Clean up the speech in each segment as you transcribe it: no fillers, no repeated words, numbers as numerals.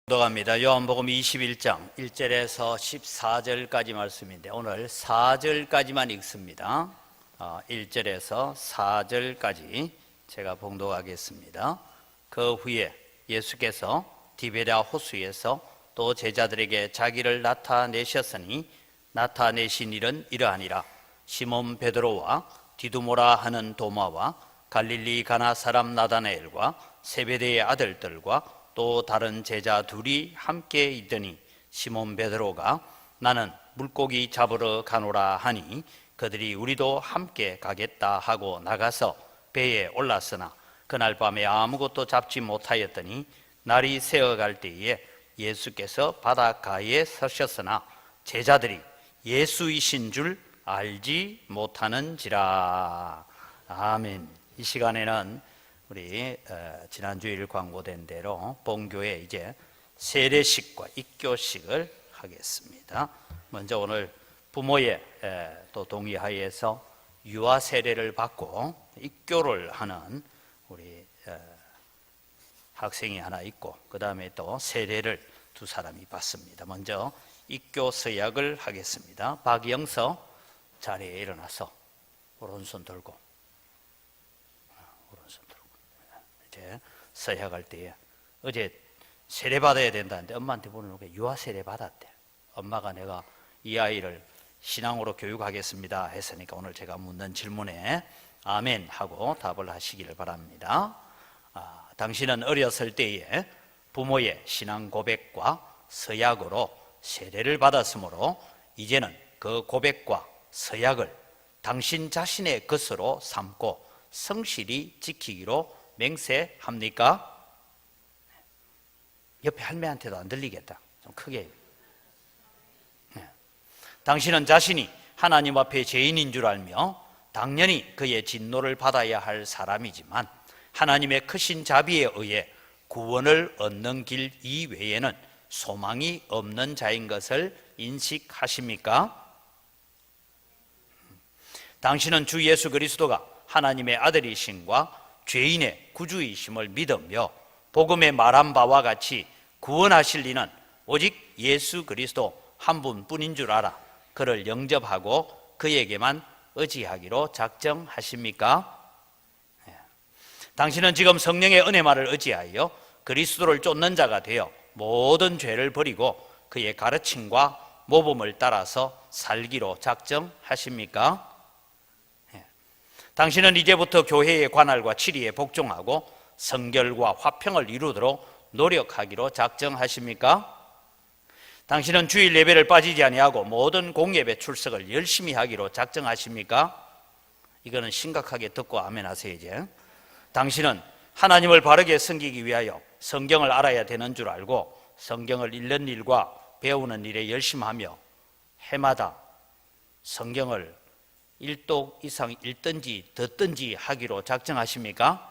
들어갑니다. 요한복음 21장 1절에서 14절까지 말씀인데 오늘 4절까지만 읽습니다. 1절에서 4절까지 제가 봉독하겠습니다. 그 후에 예수께서 디베랴 호수에서 또 제자들에게 자기를 나타내셨으니 나타내신 일은 이러하니라. 시몬 베드로와 디두모라 하는 도마와 갈릴리 가나 사람 나다나엘과 세베대의 아들들과 또 다른 제자 둘이 함께 있더니 시몬 베드로가 나는 물고기 잡으러 가노라 하니 그들이 우리도 함께 가겠다 하고 나가서 배에 올랐으나 그날 밤에 아무것도 잡지 못하였더니 날이 새어갈 때에 예수께서 바닷가에 서셨으나 제자들이 예수이신 줄 알지 못하는지라. 아멘. 이 시간에는 우리 지난주일 광고된 대로 본교에 이제 세례식과 입교식을 하겠습니다. 먼저 오늘 부모의 또 동의하에서 유아 세례를 받고 입교를 하는 우리 학생이 하나 있고 그 다음에 또 세례를 두 사람이 받습니다. 먼저 입교 서약을 하겠습니다. 박영서 자리에 일어나서 오른손 들고 이제 서약할 때에 어제 세례 받아야 된다는데 엄마한테 보내놓고 유아 세례 받았대. 엄마가 내가 이 아이를 신앙으로 교육하겠습니다 했으니까 오늘 제가 묻는 질문에 아멘 하고 답을 하시기를 바랍니다. 당신은 어렸을 때에 부모의 신앙 고백과 서약으로 세례를 받았으므로 이제는 그 고백과 서약을 당신 자신의 것으로 삼고 성실히 지키기로 맹세합니까? 옆에 할매한테도 안 들리겠다. 좀 크게. 당신은 자신이 하나님 앞에 죄인인 줄 알며 당연히 그의 진노를 받아야 할 사람이지만 하나님의 크신 자비에 의해 구원을 얻는 길 이외에는 소망이 없는 자인 것을 인식하십니까? 당신은 주 예수 그리스도가 하나님의 아들이심과 죄인의 구주이심을 믿으며 복음에 말한 바와 같이 구원하실 이는 오직 예수 그리스도 한 분뿐인 줄 알아 그를 영접하고 그에게만 의지하기로 작정하십니까? 당신은 지금 성령의 은혜만을 의지하여 그리스도를 쫓는 자가 되어 모든 죄를 버리고 그의 가르침과 모범을 따라서 살기로 작정하십니까? 당신은 이제부터 교회의 관할과 치리에 복종하고 성결과 화평을 이루도록 노력하기로 작정하십니까? 당신은 주일 예배를 빠지지 아니하고 모든 공예배 출석을 열심히 하기로 작정하십니까? 이거는 심각하게 듣고 아멘 하세요. 이제 당신은 하나님을 바르게 섬기기 위하여 성경을 알아야 되는 줄 알고 성경을 읽는 일과 배우는 일에 열심하며 해마다 성경을 1독 이상 읽든지 듣든지 하기로 작정하십니까?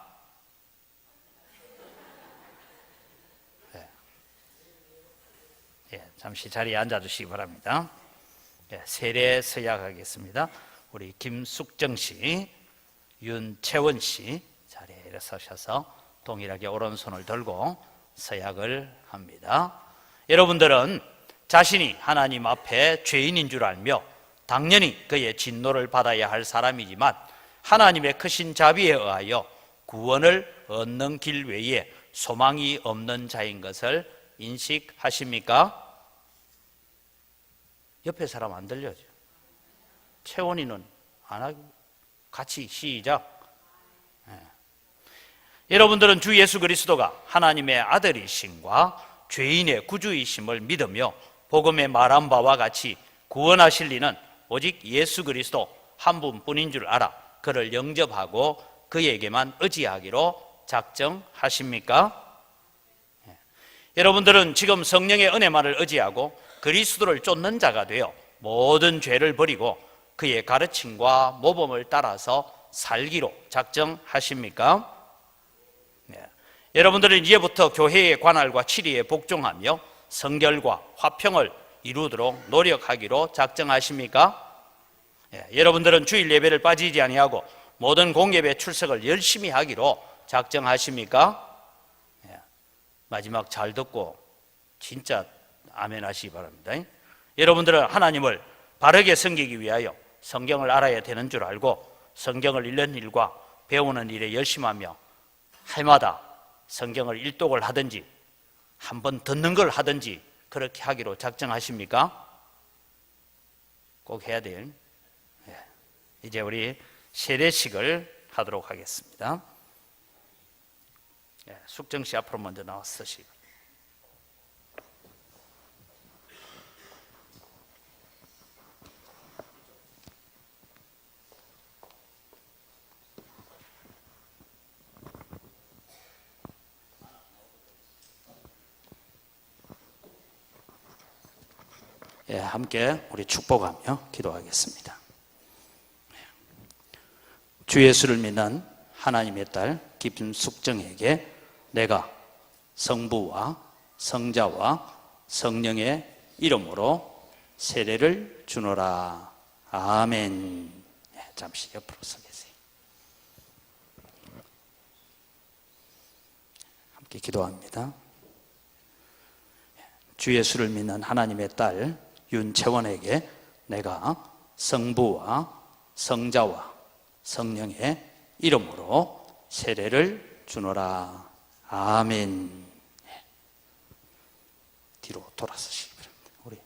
잠시 자리에 앉아주시기 바랍니다. 세례 서약하겠습니다. 우리 김숙정 씨, 윤채원 씨 자리에 일어서셔서 동일하게 오른손을 들고 서약을 합니다. 여러분들은 자신이 하나님 앞에 죄인인 줄 알며 당연히 그의 진노를 받아야 할 사람이지만 하나님의 크신 자비에 의하여 구원을 얻는 길 외에 소망이 없는 자인 것을 인식하십니까? 옆에 사람 안 들려죠? 채원이는 안 하고 같이 시작. 여러분들은 주 예수 그리스도가 하나님의 아들이심과 죄인의 구주이심을 믿으며 복음에 말한 바와 같이 구원하실 이는 오직 예수 그리스도 한 분뿐인 줄 알아 그를 영접하고 그에게만 의지하기로 작정하십니까? 여러분들은 지금 성령의 은혜만을 의지하고 그리스도를 쫓는 자가 되어 모든 죄를 버리고 그의 가르침과 모범을 따라서 살기로 작정하십니까? 여러분들은 이제부터 교회의 관할과 치리에 복종하며 성결과 화평을 이루도록 노력하기로 작정하십니까? 여러분들은 주일 예배를 빠지지 아니하고 모든 공예배 출석을 열심히 하기로 작정하십니까? 마지막 잘 듣고 진짜 아멘 하시기 바랍니다. 여러분들은 하나님을 바르게 섬기기 위하여 성경을 알아야 되는 줄 알고 성경을 읽는 일과 배우는 일에 열심하며 해마다 성경을 일독을 하든지 한번 듣는 걸 하든지 그렇게 하기로 작정하십니까? 꼭 해야 돼요. 이제 우리 세례식을 하도록 하겠습니다. 숙정 씨 앞으로 먼저 나와서 쓰시고. 함께 우리 축복하며 기도하겠습니다. 주 예수를 믿는 하나님의 딸 김숙정에게 내가 성부와 성자와 성령의 이름으로 세례를 주노라. 아멘. 잠시 옆으로 서 계세요. 함께 기도합니다. 주 예수를 믿는 하나님의 딸 윤채원에게 내가 성부와 성자와 성령의 이름으로 세례를 주노라. 아멘. 뒤로 돌아서시기 바랍니다. 우리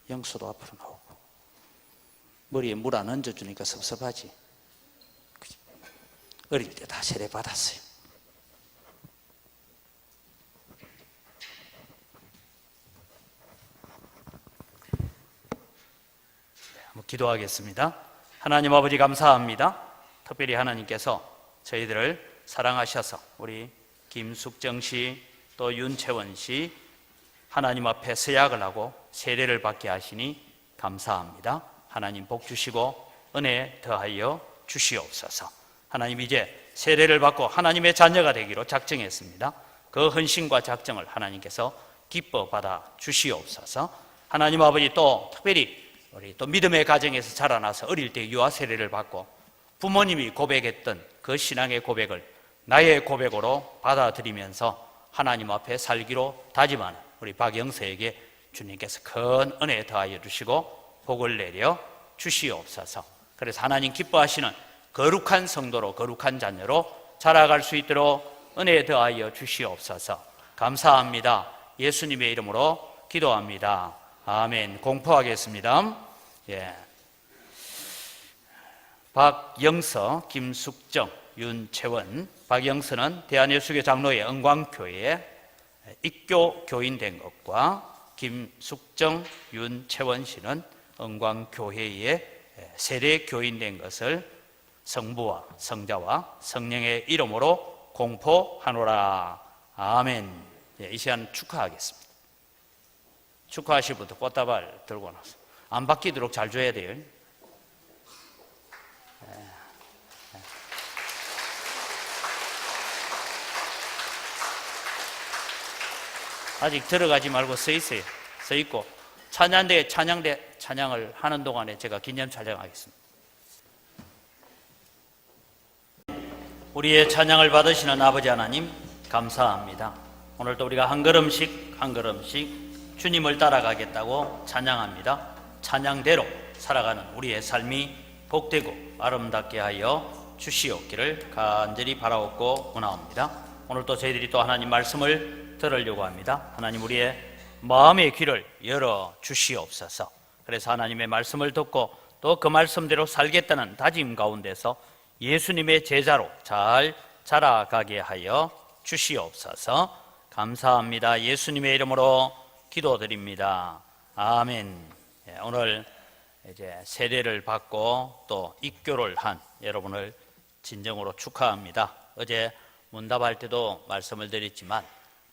영수도 앞으로 나오고. 머리에 물 안 얹어주니까 섭섭하지. 어릴 때 다 세례 받았어요. 기도하겠습니다. 하나님 아버지 감사합니다. 특별히 하나님께서 저희들을 사랑하셔서 우리 김숙정 씨 또 윤채원 씨 하나님 앞에 서약을 하고 세례를 받게 하시니 감사합니다. 하나님 복 주시고 은혜 더하여 주시옵소서. 하나님 이제 세례를 받고 하나님의 자녀가 되기로 작정했습니다. 그 헌신과 작정을 하나님께서 기뻐 받아 주시옵소서. 하나님 아버지 또 특별히 우리 또 믿음의 가정에서 자라나서 어릴 때 유아 세례를 받고 부모님이 고백했던 그 신앙의 고백을 나의 고백으로 받아들이면서 하나님 앞에 살기로 다짐하는 우리 박영서에게 주님께서 큰 은혜 더하여 주시고 복을 내려 주시옵소서. 그래서 하나님 기뻐하시는 거룩한 성도로 거룩한 자녀로 자라갈 수 있도록 은혜 더하여 주시옵소서. 감사합니다. 예수님의 이름으로 기도합니다. 아멘. 공포하겠습니다. 박영서, 김숙정, 윤채원. 박영서는 대한예수교 장로회 은광교회에 입교 교인된 것과 김숙정, 윤채원 씨는 은광교회에 세례 교인된 것을 성부와 성자와 성령의 이름으로 공포하노라. 아멘. 이 시간 축하하겠습니다. 축하하실 분도 꽃다발 들고 나서 안 바뀌도록 잘 줘야 돼요. 아직 들어가지 말고 서 있어요. 서 있고 찬양을 하는 동안에 제가 기념 촬영하겠습니다. 우리의 찬양을 받으시는 아버지 하나님 감사합니다. 오늘도 우리가 한 걸음씩 한 걸음씩 주님을 따라가겠다고 찬양합니다. 찬양대로 살아가는 우리의 삶이 복되고 아름답게 하여 주시옵기를 간절히 바라옵고 원하옵니다. 오늘도 저희들이 또 하나님 말씀을 들으려고 합니다. 하나님 우리의 마음의 귀를 열어 주시옵소서. 그래서 하나님의 말씀을 듣고 또 그 말씀대로 살겠다는 다짐 가운데서 예수님의 제자로 잘 자라가게 하여 주시옵소서. 감사합니다. 예수님의 이름으로 기도드립니다. 아멘. 오늘 이제 세례를 받고 또 입교를 한 여러분을 진정으로 축하합니다. 어제 문답할 때도 말씀을 드렸지만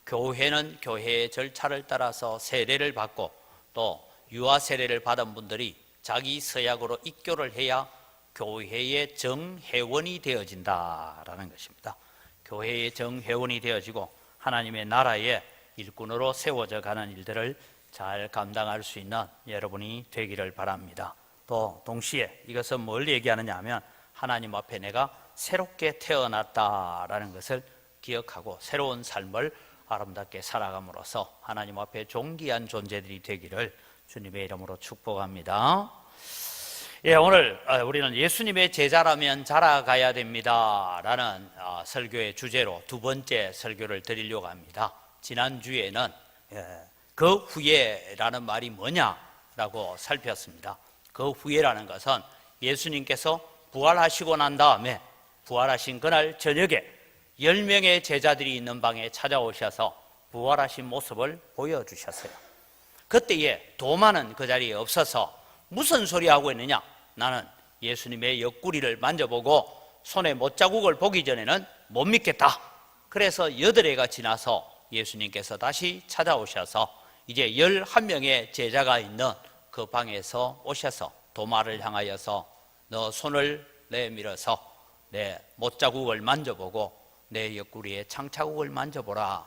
교회는 교회의 절차를 따라서 세례를 받고 또 유아 세례를 받은 분들이 자기 서약으로 입교를 해야 교회의 정회원이 되어진다라는 것입니다. 교회의 정회원이 되어지고 하나님의 나라의 일꾼으로 세워져 가는 일들을 잘 감당할 수 있는 여러분이 되기를 바랍니다. 또 동시에 이것은 뭘 얘기하느냐 하면 하나님 앞에 내가 새롭게 태어났다라는 것을 기억하고 새로운 삶을 아름답게 살아감으로써 하나님 앞에 존귀한 존재들이 되기를 주님의 이름으로 축복합니다. 예, 오늘 우리는 예수님의 제자라면 자라가야 됩니다 라는 설교의 주제로 두 번째 설교를 드리려고 합니다. 지난주에는 그 후에라는 말이 뭐냐라고 살폈습니다. 그 후에라는 것은 예수님께서 부활하시고 난 다음에 부활하신 그날 저녁에 10명의 제자들이 있는 방에 찾아오셔서 부활하신 모습을 보여주셨어요. 그때에 도마는 그 자리에 없어서 무슨 소리 하고 있느냐? 나는 예수님의 옆구리를 만져보고 손에 못자국을 보기 전에는 못 믿겠다. 그래서 8해가 지나서 예수님께서 다시 찾아오셔서 이제 11명의 제자가 있는 그 방에서 오셔서 도마를 향하여서 너 손을 내밀어서 내 못자국을 만져보고 내 옆구리에 창자국을 만져보라.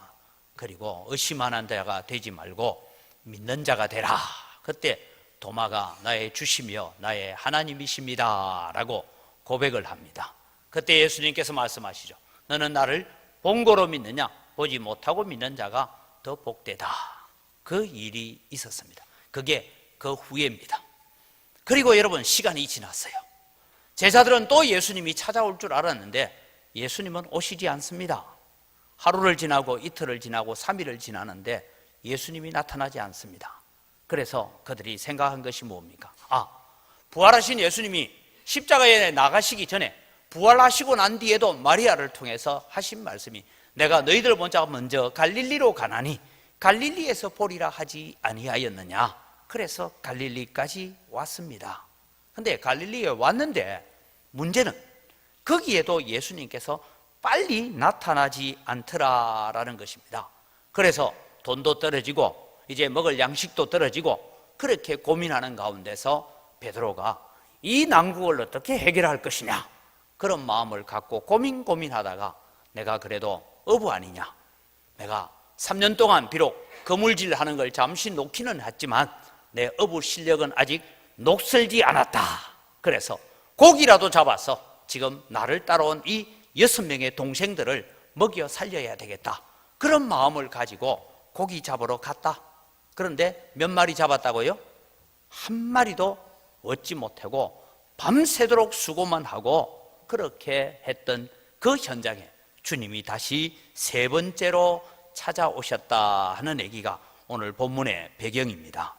그리고 의심하는 자가 되지 말고 믿는 자가 되라. 그때 도마가 나의 주시며 나의 하나님이십니다 라고 고백을 합니다. 그때 예수님께서 말씀하시죠. 너는 나를 본고로 믿느냐? 보지 못하고 믿는 자가 더 복되다. 그 일이 있었습니다. 그게 그 후에입니다. 그리고 여러분, 시간이 지났어요. 제자들은 또 예수님이 찾아올 줄 알았는데 예수님은 오시지 않습니다. 하루를 지나고 이틀을 지나고 3일을 지나는데 예수님이 나타나지 않습니다. 그래서 그들이 생각한 것이 뭡니까? 부활하신 예수님이 십자가에 나가시기 전에 부활하시고 난 뒤에도 마리아를 통해서 하신 말씀이 내가 너희들 먼저 갈릴리로 가나니 갈릴리에서 보리라 하지 아니하였느냐. 그래서 갈릴리까지 왔습니다. 근데 갈릴리에 왔는데 문제는 거기에도 예수님께서 빨리 나타나지 않더라라는 것입니다. 그래서 돈도 떨어지고 이제 먹을 양식도 떨어지고 그렇게 고민하는 가운데서 베드로가 이 난국을 어떻게 해결할 것이냐 그런 마음을 갖고 고민하다가 내가 그래도 어부 아니냐, 내가 3년 동안 비록 거물질하는 걸 잠시 놓기는 했지만 내 어부 실력은 아직 녹슬지 않았다. 그래서 고기라도 잡아서 지금 나를 따라온 이 6명의 동생들을 먹여 살려야 되겠다. 그런 마음을 가지고 고기 잡으러 갔다. 그런데 몇 마리 잡았다고요? 한 마리도 얻지 못하고 밤새도록 수고만 하고 그렇게 했던 그 현장에 주님이 다시 3번째로 찾아오셨다 하는 얘기가 오늘 본문의 배경입니다.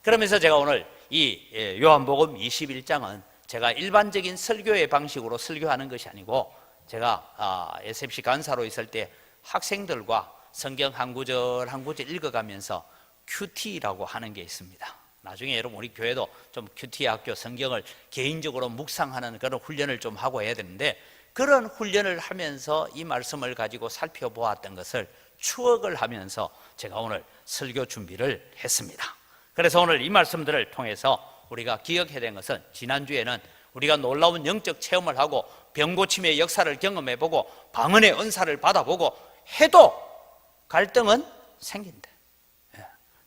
그러면서 제가 오늘 이 요한복음 21장은 제가 일반적인 설교의 방식으로 설교하는 것이 아니고 제가 SFC 간사로 있을 때 학생들과 성경 한 구절 한 구절 읽어가면서 큐티라고 하는 게 있습니다. 나중에 여러분 우리 교회도 좀 큐티 학교 성경을 개인적으로 묵상하는 그런 훈련을 좀 하고 해야 되는데 그런 훈련을 하면서 이 말씀을 가지고 살펴보았던 것을 추억을 하면서 제가 오늘 설교 준비를 했습니다. 그래서 오늘 이 말씀들을 통해서 우리가 기억해야 되는 것은 지난주에는 우리가 놀라운 영적 체험을 하고 병고침의 역사를 경험해보고 방언의 은사를 받아보고 해도 갈등은 생긴다.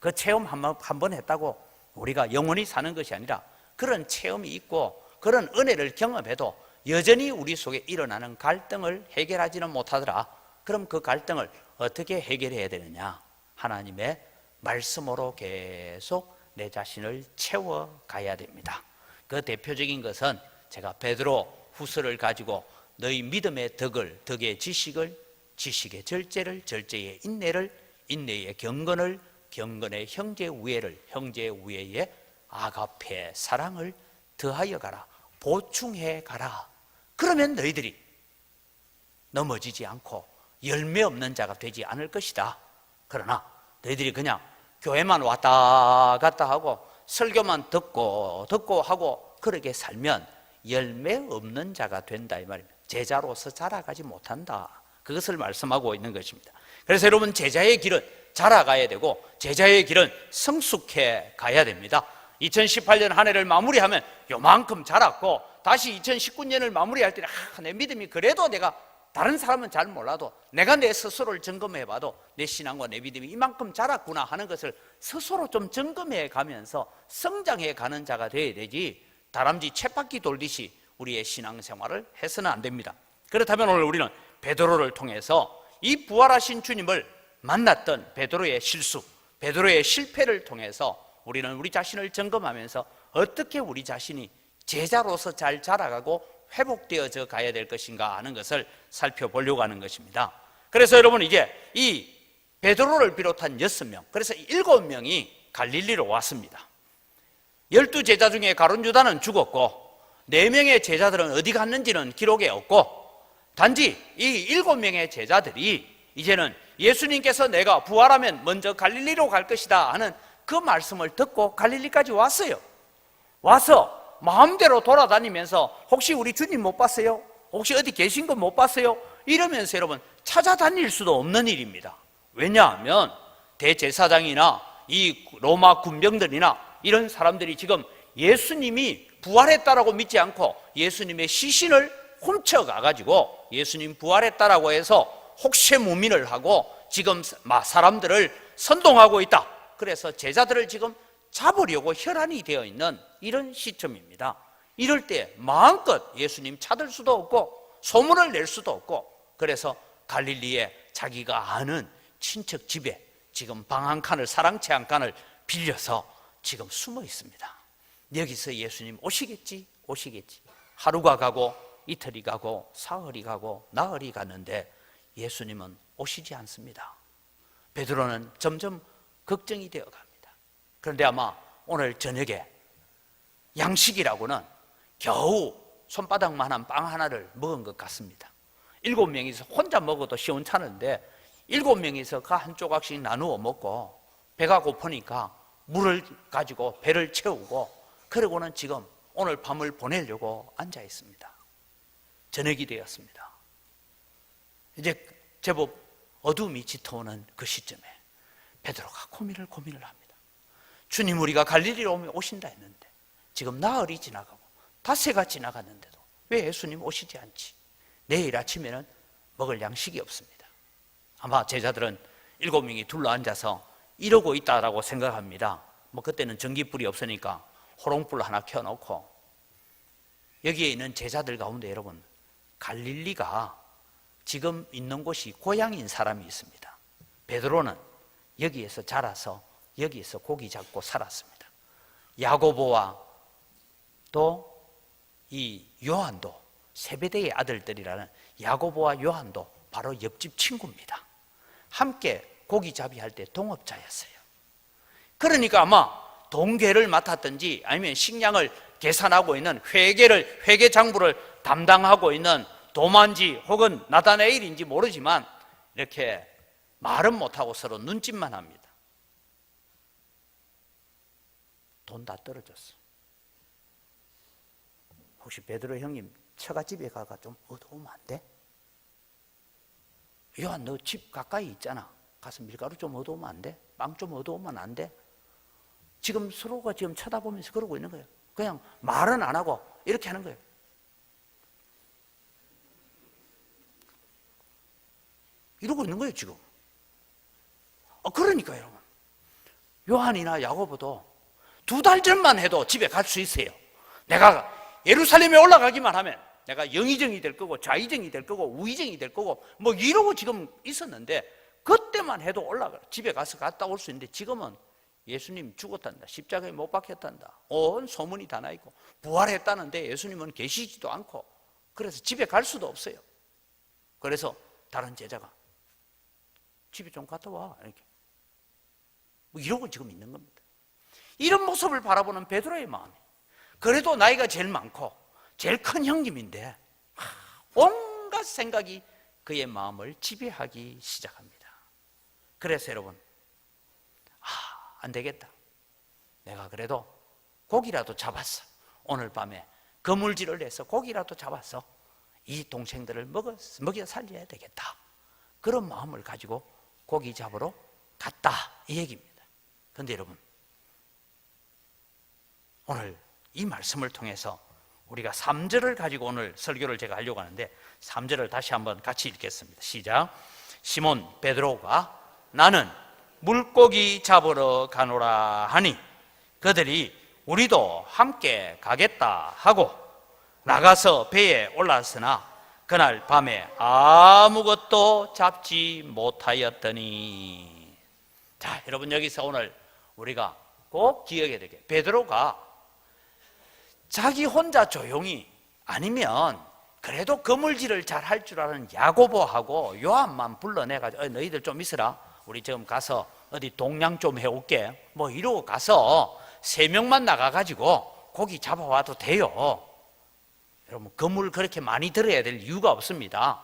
그 체험 한 번 했다고 우리가 영원히 사는 것이 아니라 그런 체험이 있고 그런 은혜를 경험해도 여전히 우리 속에 일어나는 갈등을 해결하지는 못하더라. 그럼 그 갈등을 어떻게 해결해야 되느냐? 하나님의 말씀으로 계속 내 자신을 채워가야 됩니다. 그 대표적인 것은 제가 베드로 후서를 가지고 너희 믿음의 덕의 지식을, 지식의 절제를, 절제의 인내를, 인내의 경건을, 경건의 형제 우애를, 형제 우애의 아가페 사랑을 더하여 가라, 보충해 가라. 그러면 너희들이 넘어지지 않고 열매 없는 자가 되지 않을 것이다. 그러나 너희들이 그냥 교회만 왔다 갔다 하고 설교만 듣고 하고 그렇게 살면 열매 없는 자가 된다 이 말입니다. 제자로서 자라가지 못한다. 그것을 말씀하고 있는 것입니다. 그래서 여러분, 제자의 길은 자라가야 되고 제자의 길은 성숙해 가야 됩니다. 2018년 한 해를 마무리하면 요만큼 자랐고 다시 2019년을 마무리할 때는 내 믿음이 그래도 내가 다른 사람은 잘 몰라도 내가 내 스스로를 점검해 봐도 내 신앙과 내 믿음이 이만큼 자랐구나 하는 것을 스스로 좀 점검해 가면서 성장해 가는 자가 되어야 되지 다람쥐 쳇바퀴 돌듯이 우리의 신앙생활을 해서는 안 됩니다. 그렇다면 오늘 우리는 베드로를 통해서 이 부활하신 주님을 만났던 베드로의 실수, 베드로의 실패를 통해서 우리는 우리 자신을 점검하면서 어떻게 우리 자신이 제자로서 잘 자라가고 회복되어져 가야 될 것인가 하는 것을 살펴보려고 하는 것입니다. 그래서 여러분, 이제 이 베드로를 비롯한 6명, 그래서 7명이 갈릴리로 왔습니다. 12제자 중에 가룟 유다는 죽었고 4명의 제자들은 어디 갔는지는 기록에 없고, 단지 이 7명의 제자들이 이제는 예수님께서 내가 부활하면 먼저 갈릴리로 갈 것이다 하는 그 말씀을 듣고 갈릴리까지 왔어요. 와서 마음대로 돌아다니면서 혹시 우리 주님 못 봤어요? 혹시 어디 계신 거 못 봤어요? 이러면서 여러분 찾아다닐 수도 없는 일입니다. 왜냐하면 대제사장이나 이 로마 군병들이나 이런 사람들이 지금 예수님이 부활했다라고 믿지 않고 예수님의 시신을 훔쳐가가지고 예수님 부활했다라고 해서 혹세무민을 하고 지금 사람들을 선동하고 있다. 그래서 제자들을 지금 잡으려고 혈안이 되어 있는 이런 시점입니다. 이럴 때 마음껏 예수님 찾을 수도 없고 소문을 낼 수도 없고, 그래서 갈릴리에 자기가 아는 친척 집에 지금 방 한 칸을, 사랑채 한 칸을 빌려서 지금 숨어 있습니다. 여기서 예수님 오시겠지. 하루가 가고 이틀이 가고 사흘이 가고 나흘이 갔는데 예수님은 오시지 않습니다. 베드로는 점점 걱정이 되어 갑니다. 그런데 아마 오늘 저녁에 양식이라고는 겨우 손바닥만한 빵 하나를 먹은 것 같습니다. 7명이서 혼자 먹어도 시원찮은데 7명이서 그 한 조각씩 나누어 먹고 배가 고프니까 물을 가지고 배를 채우고 그러고는 지금 오늘 밤을 보내려고 앉아 있습니다. 저녁이 되었습니다. 이제 제법 어둠이 짙어오는 그 시점에 베드로가 고민을 합니다. 주님, 우리가 갈릴리로 오신다 했는데 지금 나흘이 지나가고 닷새가 지나갔는데도 왜 예수님 오시지 않지? 내일 아침에는 먹을 양식이 없습니다. 아마 제자들은 7명이 둘러앉아서 이러고 있다라고 생각합니다. 그때는 전기불이 없으니까 호롱불 하나 켜놓고, 여기에 있는 제자들 가운데 여러분, 갈릴리가 지금 있는 곳이 고향인 사람이 있습니다. 베드로는 여기에서 자라서 여기에서 고기 잡고 살았습니다. 야고보와 또 이 요한도, 세베대의 아들들이라는 야고보와 요한도 바로 옆집 친구입니다. 함께 고기잡이 할 때 동업자였어요. 그러니까 아마 동계를 맡았든지 아니면 식량을 계산하고 있는 회계장부를 담당하고 있는 도만지 혹은 나다나엘인지 모르지만 이렇게 말은 못하고 서로 눈짓만 합니다. 돈 다 떨어졌어. 혹시 베드로 형님 처갓집에 가가 좀 얻어오면 안 돼? 요한, 너 집 가까이 있잖아. 가서 밀가루 좀 얻어오면 안 돼? 빵 좀 얻어오면 안 돼? 지금 서로가 지금 쳐다보면서 그러고 있는 거예요. 그냥 말은 안 하고 이렇게 하는 거예요. 이러고 있는 거예요 지금. 그러니까 여러분, 요한이나 야고보도 2달 전만 해도 집에 갈 수 있어요. 내가 예루살렘에 올라가기만 하면 내가 영의정이 될 거고 좌의정이 될 거고 우의정이 될 거고 이러고 지금 있었는데, 그때만 해도 집에 가서 갔다 올 수 있는데 지금은 예수님 죽었단다, 십자가에 못 박혔단다, 온 소문이 다 나 있고 부활했다는데 예수님은 계시지도 않고, 그래서 집에 갈 수도 없어요. 그래서 다른 제자가 집에 좀 갔다 와, 이렇게 이러고 지금 있는 겁니다. 이런 모습을 바라보는 베드로의 마음이, 그래도 나이가 제일 많고 제일 큰 형님인데 온갖 생각이 그의 마음을 지배하기 시작합니다. 그래서 여러분, 안 되겠다, 내가 그래도 고기라도 잡았어, 오늘 밤에 그물질을 해서 고기라도 잡아서 이 동생들을 먹여 살려야 되겠다, 그런 마음을 가지고 고기 잡으러 갔다, 이 얘기입니다. 그런데 여러분, 오늘 이 말씀을 통해서 우리가 3절을 가지고 오늘 설교를 제가 하려고 하는데, 3절을 다시 한번 같이 읽겠습니다. 시작. 시몬 베드로가 나는 물고기 잡으러 가노라 하니 그들이 우리도 함께 가겠다 하고 나가서 배에 올랐으나 그날 밤에 아무것도 잡지 못하였더니. 자, 여러분, 여기서 오늘 우리가 꼭 기억해야 되게, 베드로가 자기 혼자 조용히, 아니면 그래도 그물질을 잘 할 줄 아는 야고보하고 요한만 불러내가지고 너희들 좀 있으라, 우리 지금 가서 어디 동양 좀 해올게, 뭐 이러고 가서 3명만 나가가지고 고기 잡아와도 돼요. 여러분, 그물 그렇게 많이 들어야 될 이유가 없습니다.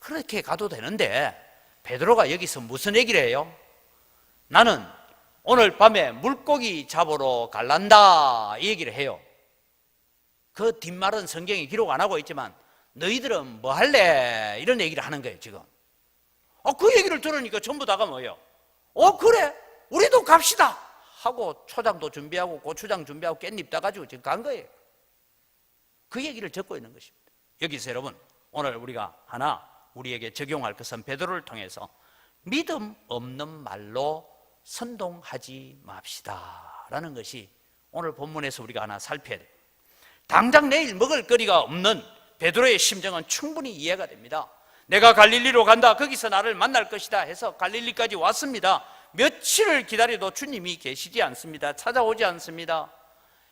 그렇게 가도 되는데 베드로가 여기서 무슨 얘기를 해요? 나는 오늘 밤에 물고기 잡으러 갈란다, 이 얘기를 해요. 그 뒷말은 성경에 기록 안 하고 있지만 너희들은 뭐 할래? 이런 얘기를 하는 거예요 지금. 그 얘기를 들으니까 전부 다가 뭐예요? 그래, 우리도 갑시다 하고 초장도 준비하고 고추장 준비하고 깻잎 따가지고 지금 간 거예요. 그 얘기를 적고 있는 것입니다. 여기서 여러분, 오늘 우리가 하나 우리에게 적용할 것은 베드로를 통해서 믿음 없는 말로 선동하지 맙시다 라는 것이 오늘 본문에서 우리가 하나 살펴야 돼요. 당장 내일 먹을 거리가 없는 베드로의 심정은 충분히 이해가 됩니다. 내가 갈릴리로 간다, 거기서 나를 만날 것이다 해서 갈릴리까지 왔습니다. 며칠을 기다려도 주님이 계시지 않습니다. 찾아오지 않습니다.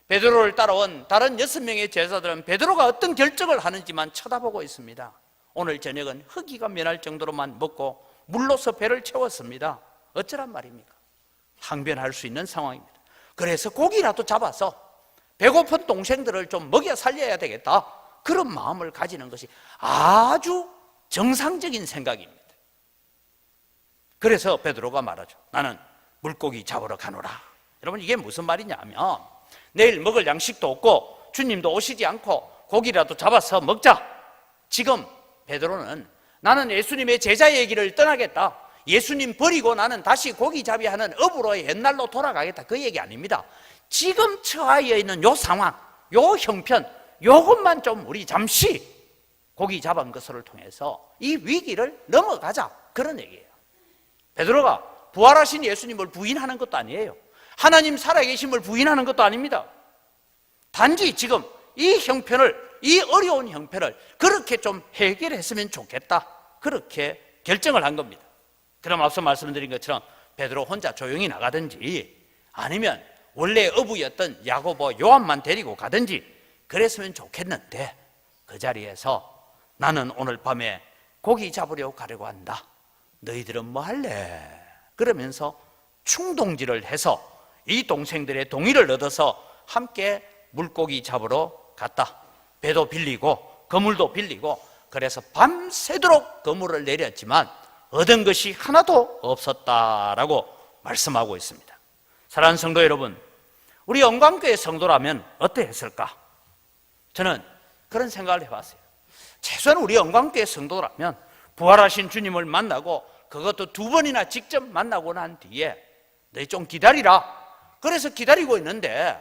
베드로를 따라온 다른 6명의 제자들은 베드로가 어떤 결정을 하는지만 쳐다보고 있습니다. 오늘 저녁은 허기가 면할 정도로만 먹고 물로서 배를 채웠습니다. 어쩌란 말입니까? 항변할 수 있는 상황입니다. 그래서 고기라도 잡아서 배고픈 동생들을 좀 먹여 살려야 되겠다, 그런 마음을 가지는 것이 아주 정상적인 생각입니다. 그래서 베드로가 말하죠. 나는 물고기 잡으러 가노라. 여러분, 이게 무슨 말이냐면 내일 먹을 양식도 없고 주님도 오시지 않고 고기라도 잡아서 먹자. 지금 베드로는 나는 예수님의 제자의 길을 떠나겠다, 예수님 버리고 나는 다시 고기잡이 하는 업으로 옛날로 돌아가겠다, 그 얘기 아닙니다. 지금 처하여 있는 요 상황, 요 형편, 요것만 좀 우리 잠시 고기 잡은 것을 통해서 이 위기를 넘어가자, 그런 얘기예요. 베드로가 부활하신 예수님을 부인하는 것도 아니에요. 하나님 살아계심을 부인하는 것도 아닙니다. 단지 지금 이 형편을, 이 어려운 형편을 그렇게 좀 해결했으면 좋겠다, 그렇게 결정을 한 겁니다. 그럼 앞서 말씀드린 것처럼 베드로 혼자 조용히 나가든지 아니면 원래 어부였던 야고보, 요한만 데리고 가든지 그랬으면 좋겠는데, 그 자리에서 나는 오늘 밤에 고기 잡으려고 가려고 한다, 너희들은 뭐 할래? 그러면서 충동질을 해서 이 동생들의 동의를 얻어서 함께 물고기 잡으러 갔다. 배도 빌리고 그물도 빌리고, 그래서 밤새도록 그물을 내렸지만 얻은 것이 하나도 없었다라고 말씀하고 있습니다. 사랑하는 성도 여러분, 우리 영광교회 성도라면 어떠했을까? 저는 그런 생각을 해봤어요. 최소한 우리 영광교회 성도라면 부활하신 주님을 만나고, 그것도 2번이나 직접 만나고 난 뒤에 너희 좀 기다리라, 그래서 기다리고 있는데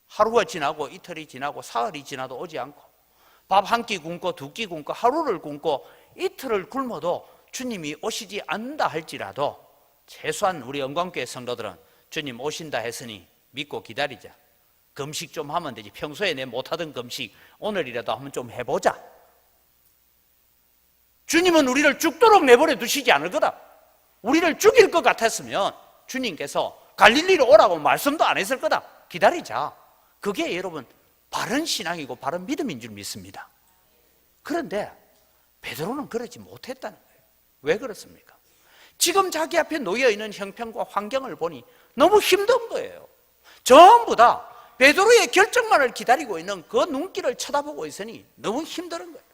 하루가 지나고 이틀이 지나고 사흘이 지나도 오지 않고, 밥 한 끼 굶고 2끼 굶고 하루를 굶고 이틀을 굶어도 주님이 오시지 않는다 할지라도 최소한 우리 영광교회 성도들은 주님 오신다 했으니 믿고 기다리자, 금식 좀 하면 되지, 평소에 내 못하던 금식 오늘이라도 한번 좀 해보자. 주님은 우리를 죽도록 내버려 두시지 않을 거다. 우리를 죽일 것 같았으면 주님께서 갈릴리로 오라고 말씀도 안 했을 거다. 기다리자. 그게 여러분 바른 신앙이고 바른 믿음인 줄 믿습니다. 그런데 베드로는 그러지 못했다는 거예요. 왜 그렇습니까? 지금 자기 앞에 놓여있는 형편과 환경을 보니 너무 힘든 거예요. 전부 다 베드로의 결정만을 기다리고 있는 그 눈길을 쳐다보고 있으니 너무 힘든 거예요.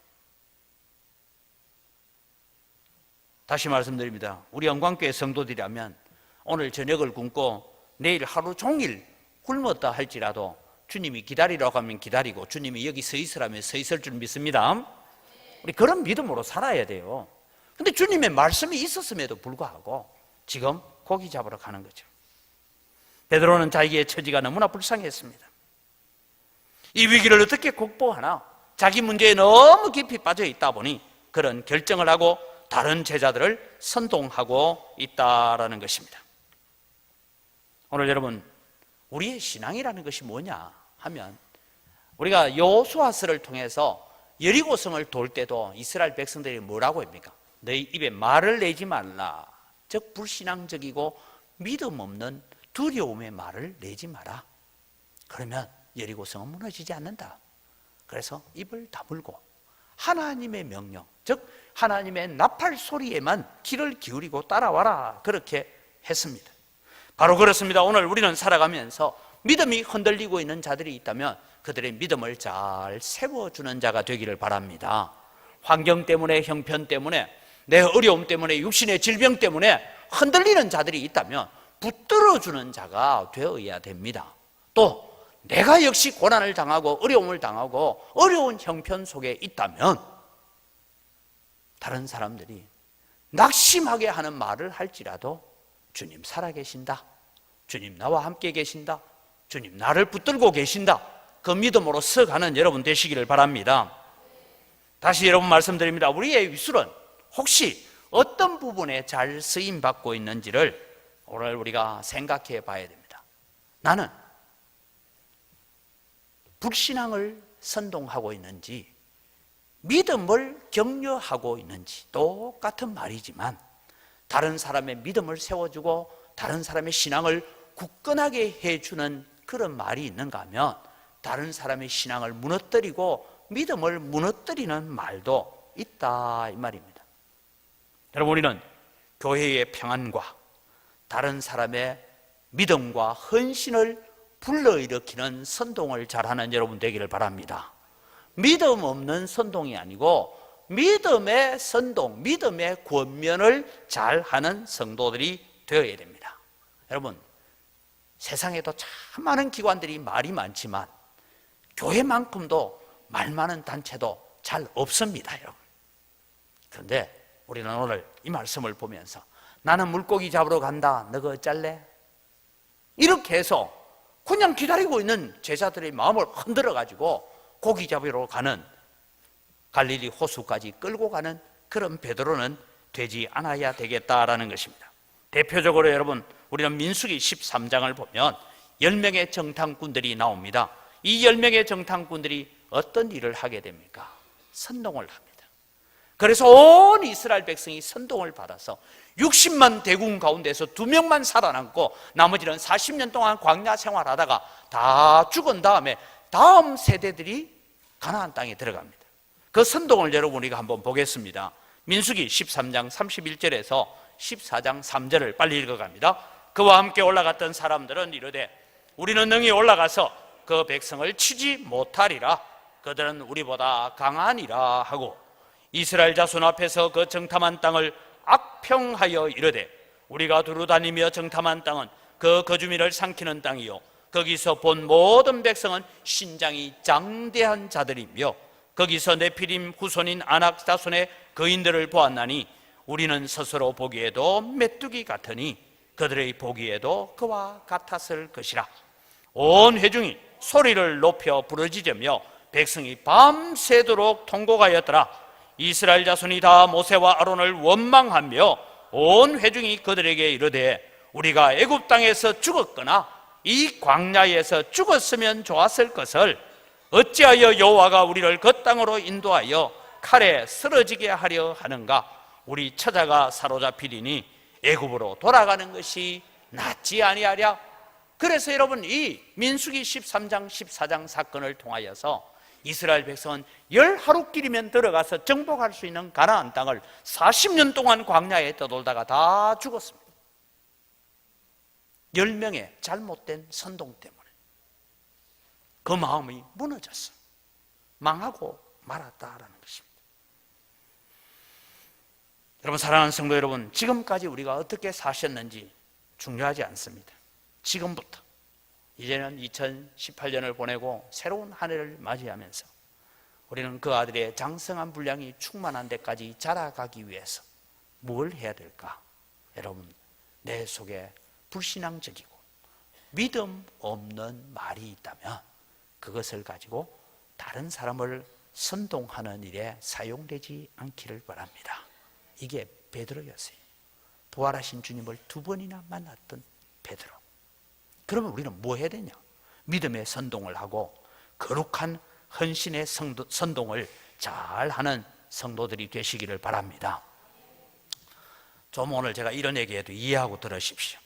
다시 말씀드립니다. 우리 영광교회 성도들이라면 오늘 저녁을 굶고 내일 하루 종일 굶었다 할지라도 주님이 기다리라고 하면 기다리고, 주님이 여기 서 있으라면 서 있을 줄 믿습니다. 우리 그런 믿음으로 살아야 돼요. 근데 주님의 말씀이 있었음에도 불구하고 지금 고기 잡으러 가는 거죠. 베드로는 자기의 처지가 너무나 불쌍했습니다. 이 위기를 어떻게 극복하나, 자기 문제에 너무 깊이 빠져 있다 보니 그런 결정을 하고 다른 제자들을 선동하고 있다라는 것입니다. 오늘 여러분, 우리의 신앙이라는 것이 뭐냐 하면, 우리가 여호수아서를 통해서 여리고성을 돌 때도 이스라엘 백성들이 뭐라고 합니까? 너희 입에 말을 내지 말라. 즉 불신앙적이고 믿음 없는 두려움의 말을 내지 마라. 그러면 여리고성은 무너지지 않는다. 그래서 입을 다물고 하나님의 명령, 즉 하나님의 나팔 소리에만 귀를 기울이고 따라와라. 그렇게 했습니다. 바로 그렇습니다. 오늘 우리는 살아가면서 믿음이 흔들리고 있는 자들이 있다면 그들의 믿음을 잘 세워주는 자가 되기를 바랍니다. 환경 때문에, 형편 때문에, 내 어려움 때문에, 육신의 질병 때문에 흔들리는 자들이 있다면 붙들어주는 자가 되어야 됩니다. 또 내가 역시 고난을 당하고 어려움을 당하고 어려운 형편 속에 있다면 다른 사람들이 낙심하게 하는 말을 할지라도 주님 살아계신다, 주님 나와 함께 계신다, 주님 나를 붙들고 계신다, 그 믿음으로 서가는 여러분 되시기를 바랍니다. 다시 여러분 말씀드립니다. 우리의 위술은 혹시 어떤 부분에 잘 쓰임받고 있는지를 오늘 우리가 생각해 봐야 됩니다. 나는 불신앙을 선동하고 있는지 믿음을 격려하고 있는지, 똑같은 말이지만 다른 사람의 믿음을 세워주고 다른 사람의 신앙을 굳건하게 해주는 그런 말이 있는가 하면 다른 사람의 신앙을 무너뜨리고 믿음을 무너뜨리는 말도 있다 이 말입니다. 여러분, 우리는 교회의 평안과 다른 사람의 믿음과 헌신을 불러일으키는 선동을 잘하는 여러분 되기를 바랍니다. 믿음 없는 선동이 아니고 믿음의 선동, 믿음의 권면을 잘하는 성도들이 되어야 됩니다. 여러분, 세상에도 참 많은 기관들이 말이 많지만 교회만큼도 말 많은 단체도 잘 없습니다, 여러분. 그런데 우리는 오늘 이 말씀을 보면서 나는 물고기 잡으러 간다, 너가 어쩔래? 이렇게 해서 그냥 기다리고 있는 제자들의 마음을 흔들어 가지고 고기 잡으러 가는, 갈릴리 호수까지 끌고 가는 그런 베드로는 되지 않아야 되겠다라는 것입니다. 대표적으로 여러분, 우리는 민수기 13장을 보면 10명의 정탐꾼들이 나옵니다. 이 10명의 정탐꾼들이 어떤 일을 하게 됩니까? 선동을 합니다. 그래서 온 이스라엘 백성이 선동을 받아서 60만 대군 가운데서 2명만 살아남고 나머지는 40년 동안 광야 생활하다가 다 죽은 다음에 다음 세대들이 가나안 땅에 들어갑니다. 그 선동을 여러분 우리가 한번 보겠습니다. 민수기 13장 31절에서 14장 3절을 빨리 읽어갑니다. 그와 함께 올라갔던 사람들은 이르되 우리는 능히 올라가서 그 백성을 치지 못하리라. 그들은 우리보다 강하니라 하고 이스라엘 자손 앞에서 그 정탐한 땅을 악평하여 이르되 우리가 두루 다니며 정탐한 땅은 그 거주민을 삼키는 땅이요 거기서 본 모든 백성은 신장이 장대한 자들이며 거기서 네피림 후손인 아낙 자손의 거인들을 보았나니 우리는 스스로 보기에도 메뚜기 같으니 그들의 보기에도 그와 같았을 것이라. 온 회중이 소리를 높여 부르짖으며 백성이 밤새도록 통곡하였더라. 이스라엘 자손이 다 모세와 아론을 원망하며 온 회중이 그들에게 이르되 우리가 애굽 땅에서 죽었거나 이 광야에서 죽었으면 좋았을 것을 어찌하여 여호와가 우리를 그 땅으로 인도하여 칼에 쓰러지게 하려 하는가? 우리 처자가 사로잡히리니 애굽으로 돌아가는 것이 낫지 아니하랴. 그래서 여러분, 이 민수기 13장 14장 사건을 통하여서 이스라엘 백성은 10하루길이면 들어가서 정복할 수 있는 가나안 땅을 40년 동안 광야에 떠돌다가 다 죽었습니다. 10명의 잘못된 선동 때문에 그 마음이 무너졌어. 망하고 말았다라는 것입니다. 여러분, 사랑하는 성도 여러분, 지금까지 우리가 어떻게 사셨는지 중요하지 않습니다. 지금부터 이제는 2018년을 보내고 새로운 한 해를 맞이하면서 우리는 그 아들의 장성한 분량이 충만한 데까지 자라가기 위해서 뭘 해야 될까? 여러분, 내 속에 불신앙적이고 믿음 없는 말이 있다면 그것을 가지고 다른 사람을 선동하는 일에 사용되지 않기를 바랍니다. 이게 베드로였어요. 부활하신 주님을 2번이나 만났던 베드로. 그러면 우리는 뭐 해야 되냐? 믿음의 선동을 하고 거룩한 헌신의 선동을 잘하는 성도들이 되시기를 바랍니다. 좀 오늘 제가 이런 얘기해도 이해하고 들으십시오.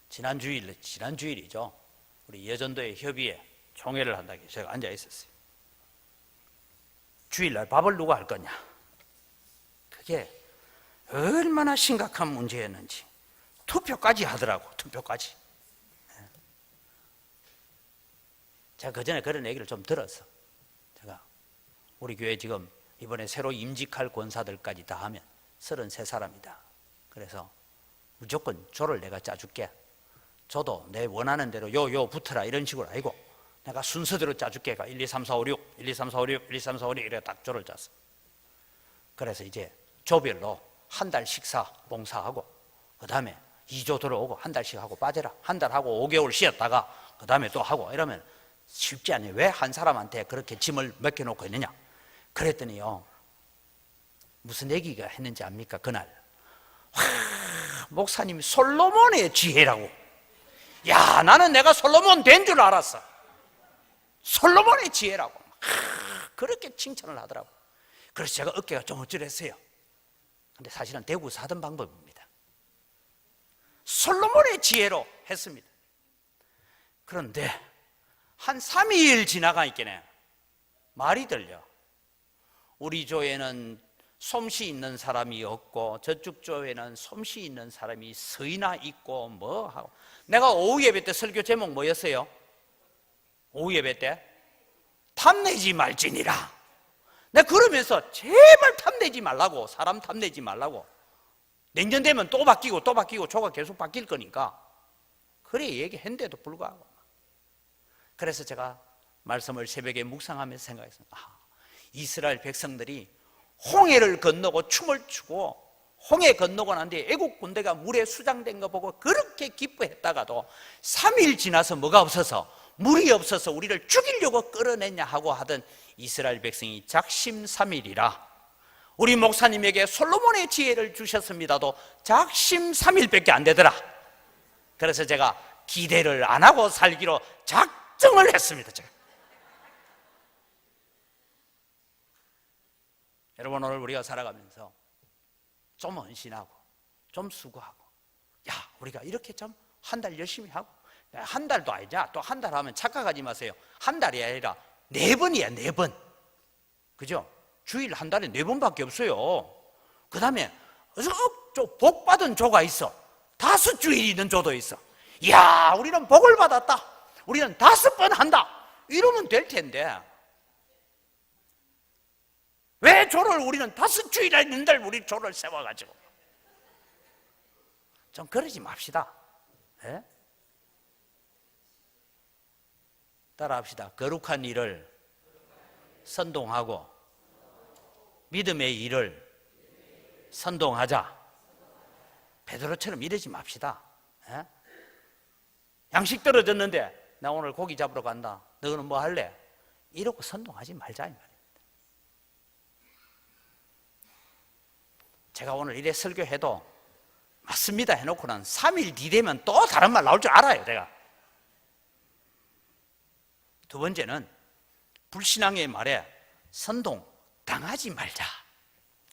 지난 주일이죠. 우리 예전도의 협의회 총회를 한다고 제가 앉아 있었어요. 주일날 밥을 누가 할 거냐? 그게 얼마나 심각한 문제였는지 투표까지 하더라고. 투표까지. 제가 그전에 그런 얘기를 좀 들었어. 제가 우리 교회 지금 이번에 새로 임직할 권사들까지 다 하면 33사람이다. 그래서 무조건 조를 내가 짜줄게. 저도 내 원하는 대로 요 붙어라 이런 식으로 아니고 내가 순서대로 짜줄게. 1, 2, 3, 4, 5, 6, 1, 2, 3, 4, 5, 6, 1, 2, 3, 4, 5, 6 이래 딱 조를 짰어. 그래서 이제 조별로 한 달 식사 봉사하고 그 다음에 2조 들어오고 한 달씩 하고 빠져라. 한 달 하고 5개월 쉬었다가 그 다음에 또 하고 이러면 쉽지 않아요. 왜 한 사람한테 그렇게 짐을 맡겨놓고 있느냐? 그랬더니요, 무슨 얘기가 했는지 압니까? 그날 목사님이 솔로몬의 지혜라고. 야, 나는 내가 솔로몬 된 줄 알았어. 솔로몬의 지혜라고 그렇게 칭찬을 하더라고. 그래서 제가 어깨가 좀 어찌랬어요. 근데 사실은 대구에서 하던 방법입니다. 솔로몬의 지혜로 했습니다. 그런데 한 3일 지나가니까 말이 들려. 우리 조에는 솜씨 있는 사람이 없고 저쪽 조에는 솜씨 있는 사람이 서이나 있고 뭐 하고. 내가 오후 예배 때 설교 제목 뭐였어요? 오후 예배 때 탐내지 말지니라. 내가 그러면서 제발 탐내지 말라고, 사람 탐내지 말라고. 내년 되면 또 바뀌고 또 바뀌고 조가 계속 바뀔 거니까 그래 얘기했는데도 불구하고. 그래서 제가 말씀을 새벽에 묵상하면서 생각했습니다. 이스라엘 백성들이 홍해를 건너고 춤을 추고 홍해 건너고 난 뒤에 애국 군대가 물에 수장된 거 보고 그렇게 기뻐했다가도 3일 지나서 뭐가 없어서, 물이 없어서 우리를 죽이려고 끌어냈냐 하고 하던 이스라엘 백성이 작심삼일이라 우리 목사님에게 솔로몬의 지혜를 주셨습니다도 작심삼일밖에 안 되더라. 그래서 제가 기대를 안 하고 살기로 작정을 했습니다. 제가. 여러분, 오늘 우리가 살아가면서 좀 헌신하고 좀 수고하고, 야, 우리가 이렇게 좀 한 달 열심히 하고, 한 달도 아니냐, 또 한 달 하면 착각하지 마세요. 한 달이 아니라 4번이야, 4번. 그죠? 주일 한 달에 4번밖에 없어요. 그 다음에 복 받은 조가 있어. 5주일 있는 조도 있어. 이야, 우리는 복을 받았다. 우리는 5번 한다. 이러면 될 텐데 왜 조를 우리는 5주일에 있는데 우리 조를 세워가지고 좀 그러지 맙시다. 예? 따라합시다. 거룩한 일을 선동하고 믿음의 일을 선동하자. 베드로처럼 이러지 맙시다. 예? 양식 떨어졌는데 나 오늘 고기 잡으러 간다. 너는 뭐 할래? 이러고 선동하지 말자 이 말입니다. 제가 오늘 이래 설교해도 맞습니다 해놓고는 3일 뒤 되면 또 다른 말 나올 줄 알아요. 제가. 두 번째는 불신앙의 말에 선동 당하지 말자.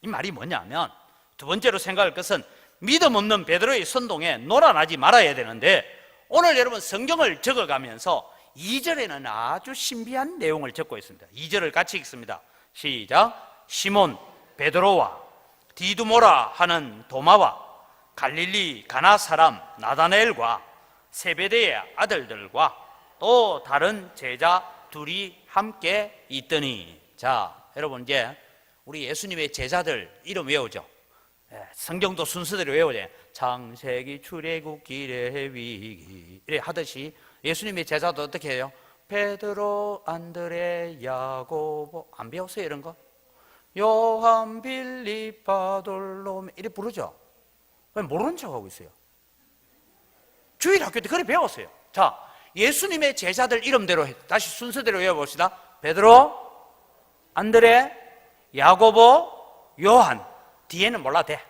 이 말이 뭐냐면, 두 번째로 생각할 것은 믿음 없는 베드로의 선동에 놀아나지 말아야 되는데, 오늘 여러분 성경을 적어가면서 2절에는 아주 신비한 내용을 적고 있습니다. 2절을 같이 읽습니다. 시작. 시몬 베드로와 디두모라 하는 도마와 갈릴리 가나 사람 나다나엘과 세베대의 아들들과 또 다른 제자 둘이 함께 있더니. 자, 여러분 이제 우리 예수님의 제자들 이름 외우죠. 성경도 순서대로 외우죠. 창세기 출애굽기 레위기 이래 하듯이 예수님의 제자도 어떻게 해요? 베드로 안드레 야고보 안 배웠어요 이런 거? 요한 빌립 바돌로메 이래 부르죠. 왜 모르는 척하고 있어요? 주일 학교 때 그래 배웠어요. 자, 예수님의 제자들 이름대로 다시 순서대로 외워봅시다. 베드로, 안드레, 야고보, 요한. 뒤에는 몰라도 돼.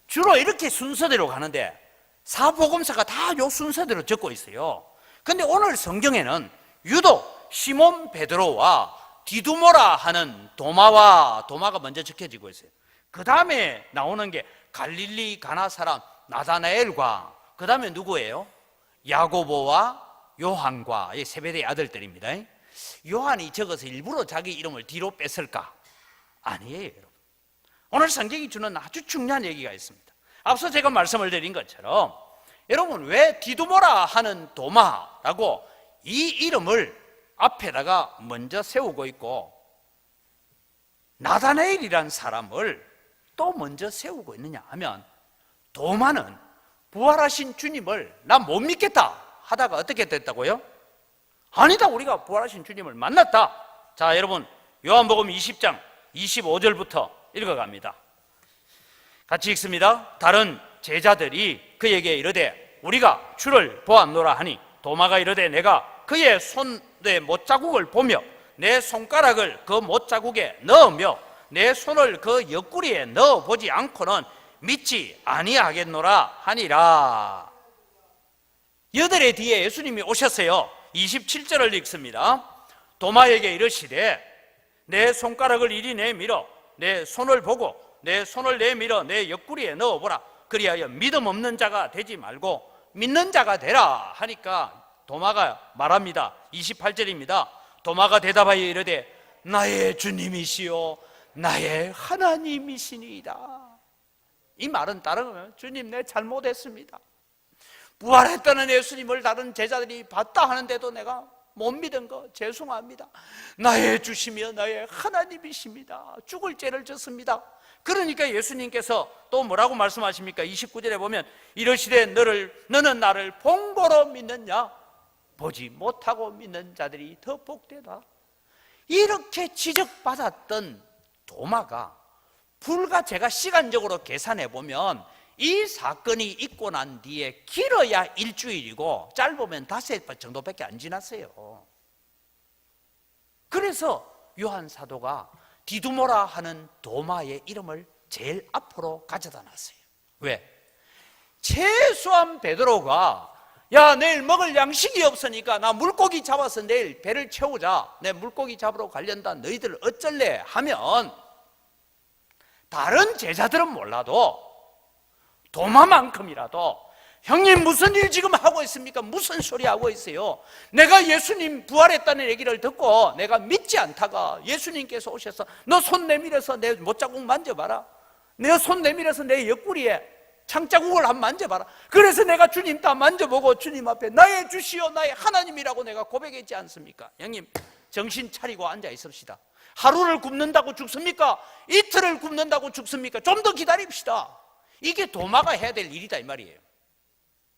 주로 이렇게 순서대로 가는데 사복음서가 다 요 순서대로 적고 있어요. 근데 오늘 성경에는 유독 시몬 베드로와 디두모라 하는 도마가 먼저 적혀지고 있어요. 그 다음에 나오는 게 갈릴리 가나 사람 나다나엘과 그 다음에 누구예요? 야고보와 요한과 세베대의 아들들입니다. 요한이 적어서 일부러 자기 이름을 뒤로 뺐을까? 아니에요, 여러분. 오늘 성경이 주는 아주 중요한 얘기가 있습니다. 앞서 제가 말씀을 드린 것처럼 여러분, 왜 디두모라 하는 도마라고 이 이름을 앞에다가 먼저 세우고 있고 나다나엘이라는 사람을 또 먼저 세우고 있느냐 하면, 도마는 부활하신 주님을 나 못 믿겠다 하다가 어떻게 됐다고요? 아니다, 우리가 부활하신 주님을 만났다. 자, 여러분, 요한복음 20장 25절부터 읽어갑니다. 같이 읽습니다. 다른 제자들이 그에게 이르되 우리가 주를 보았노라 하니, 도마가 이르되 내가 그의 손의 못자국을 보며 내 손가락을 그 못자국에 넣으며 내 손을 그 옆구리에 넣어보지 않고는 믿지 아니하겠노라 하니라. 여드레 뒤에 예수님이 오셨어요. 27절을 읽습니다. 도마에게 이르시되 내 손가락을 이리 내밀어 내 손을 보고 내 손을 내밀어 내 옆구리에 넣어보라. 그리하여 믿음 없는 자가 되지 말고 믿는 자가 되라 하니까 도마가 말합니다. 28절입니다. 도마가 대답하여 이르되 나의 주님이시요 나의 하나님이시니이다. 이 말은 다른 거예요. 주님, 내 잘못했습니다. 부활했다는 예수님을 다른 제자들이 봤다 하는데도 내가 못 믿은 거 죄송합니다. 나의 주시며 나의 하나님이십니다. 죽을 죄를 졌습니다. 그러니까 예수님께서 또 뭐라고 말씀하십니까? 29절에 보면 이르시되 너는 나를 본고로 믿느냐? 보지 못하고 믿는 자들이 더 복되다. 이렇게 지적받았던 도마가 불과 제가 시간적으로 계산해 보면 이 사건이 있고 난 뒤에 길어야 일주일이고 짧으면 5번 정도밖에 안 지났어요. 그래서 요한 사도가 디두모라 하는 도마의 이름을 제일 앞으로 가져다 놨어요. 왜? 최소한 베드로가 야, 내일 먹을 양식이 없으니까 나 물고기 잡아서 내일 배를 채우자, 내 물고기 잡으러 가련다, 너희들 어쩔래 하면 다른 제자들은 몰라도 도마만큼이라도 형님 무슨 일 지금 하고 있습니까? 무슨 소리 하고 있어요? 내가 예수님 부활했다는 얘기를 듣고 내가 믿지 않다가 예수님께서 오셔서 너 손 내밀어서 내 못자국 만져봐라, 내 손 내밀어서 내 옆구리에 창자국을 한번 만져봐라. 그래서 내가 주님 다 만져보고 주님 앞에 나의 주시오 나의 하나님이라고 내가 고백했지 않습니까? 형님 정신 차리고 앉아 있읍시다. 하루를 굶는다고 죽습니까? 이틀을 굶는다고 죽습니까? 좀 더 기다립시다. 이게 도마가 해야 될 일이다 이 말이에요.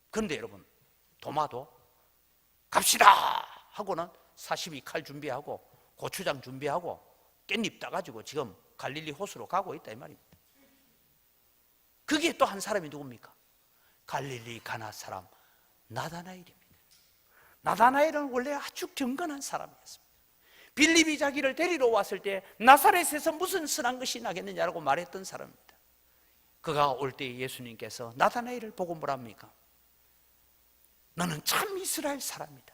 그런데 여러분, 도마도 갑시다 하고는 사시미 칼 준비하고 고추장 준비하고 깻잎 따가지고 지금 갈릴리 호수로 가고 있다 이 말입니다. 그게 또 한 사람이 누굽니까? 갈릴리 가나 사람 나다나엘입니다. 나다나엘은 원래 아주 경건한 사람이었습니다. 빌립이 자기를 데리러 왔을 때 나사렛에서 무슨 선한 것이 나겠느냐라고 말했던 사람입니다. 그가 올 때 예수님께서 나다나엘을 보고 뭐랍니까? 너는 참 이스라엘 사람이다.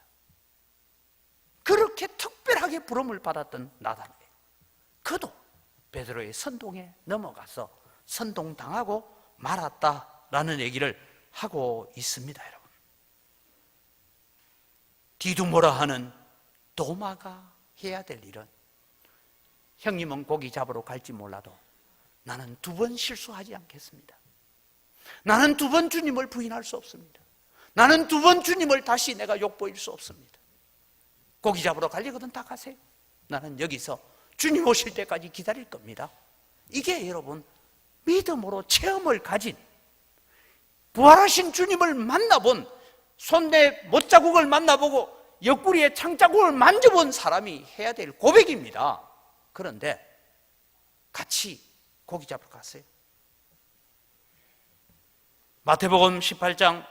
그렇게 특별하게 부름을 받았던 나다나엘, 그도 베드로의 선동에 넘어가서 선동당하고 말았다라는 얘기를 하고 있습니다. 여러분, 디두모라 하는 도마가 해야 될 일은, 형님은 고기 잡으러 갈지 몰라도 나는 2번 실수하지 않겠습니다. 나는 2번 주님을 부인할 수 없습니다. 나는 2번 주님을 다시 내가 욕보일 수 없습니다. 고기 잡으러 가려거든 다 가세요. 나는 여기서 주님 오실 때까지 기다릴 겁니다. 이게 여러분 믿음으로 체험을 가진, 부활하신 주님을 만나본, 손에 못자국을 만나보고 옆구리에 창자국을 만져본 사람이 해야 될 고백입니다. 그런데 같이 고기 잡으러 갔어요. 마태복음 18장